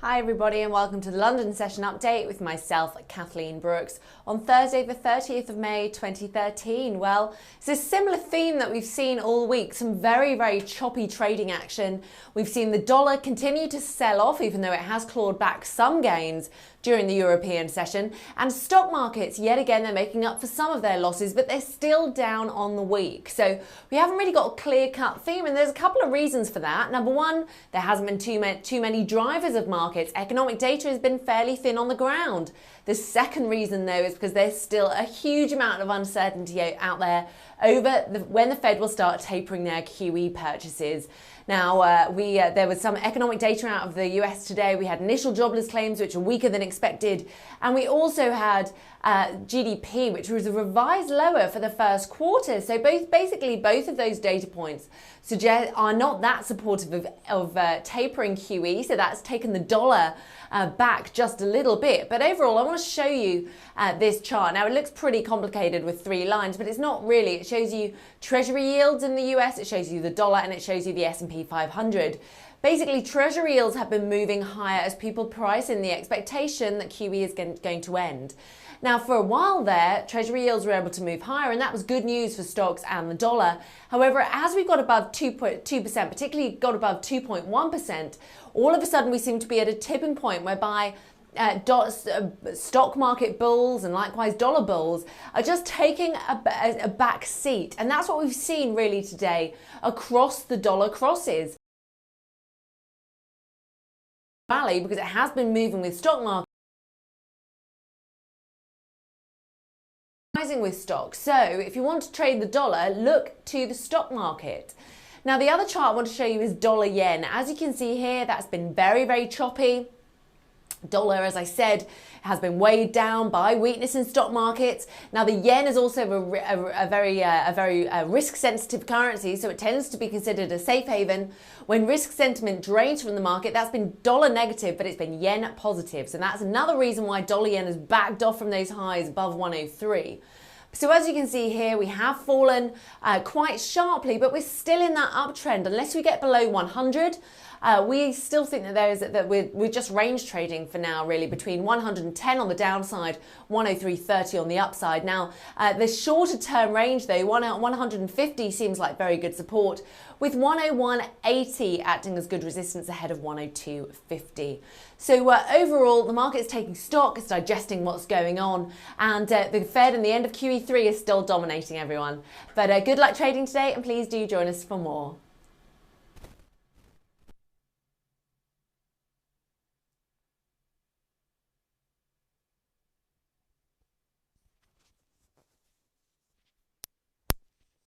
Hi everybody and welcome to the London session update with myself, Kathleen Brooks, on Thursday the 30th of May 2013. Well, it's a similar theme that we've seen all week, some very choppy trading action. We've seen the dollar continue to sell off even though it has clawed back some gains during the European session, and stock markets, yet again, they're making up for some of their losses, but they're still down on the week. So we haven't really got a clear-cut theme, and there's a couple of reasons for that. Number one, there hasn't been too many drivers of markets. Economic data has been fairly thin on the ground. The second reason, though, is because there's still a huge amount of uncertainty out there over when the Fed will start tapering their QE purchases. Now, there was some economic data out of the US today. We had initial jobless claims, which are weaker than expected. And we also had GDP, which was revised lower for the first quarter. So basically both of those data points are not that supportive of tapering QE. So that's taken the dollar back just a little bit. But overall, I want to show you this chart. Now, it looks pretty complicated with three lines, but it's not really. It shows you Treasury yields in the US, it shows you the dollar, and it shows you the S&P 500. Basically, Treasury yields have been moving higher as people price in the expectation that QE is going to end. Now, for a while there, Treasury yields were able to move higher, and that was good news for stocks and the dollar. However, as we got above 2%, particularly got above 2.1%, all of a sudden we seem to be at a tipping point whereby stock market bulls and likewise dollar bulls are just taking a back seat. And that's what we've seen really today across the dollar crosses. Rally because it has been moving with stock market rising with stocks. So if you want to trade the dollar, look to the stock market. Now, the other chart I want to show you is dollar yen. As you can see here, that's been very choppy. Dollar, as I said, has been weighed down by weakness in stock markets. Now, the yen is also a very risk-sensitive currency, so it tends to be considered a safe haven. When risk sentiment drains from the market, that's been dollar negative, but it's been yen positive. So that's another reason why dollar yen has backed off from those highs above 103. So as you can see here, we have fallen quite sharply, but we're still in that uptrend. Unless we get below 100, we still think that we're just range trading for now, really, between 110 on the downside, 103.30 on the upside. Now, the shorter term range, though, 150 seems like very good support, with 101.80 acting as good resistance ahead of 102.50. So overall, the market is taking stock, it's digesting what's going on, and the Fed and the end of QE3 is still dominating everyone. But good luck trading today, and please do join us for more.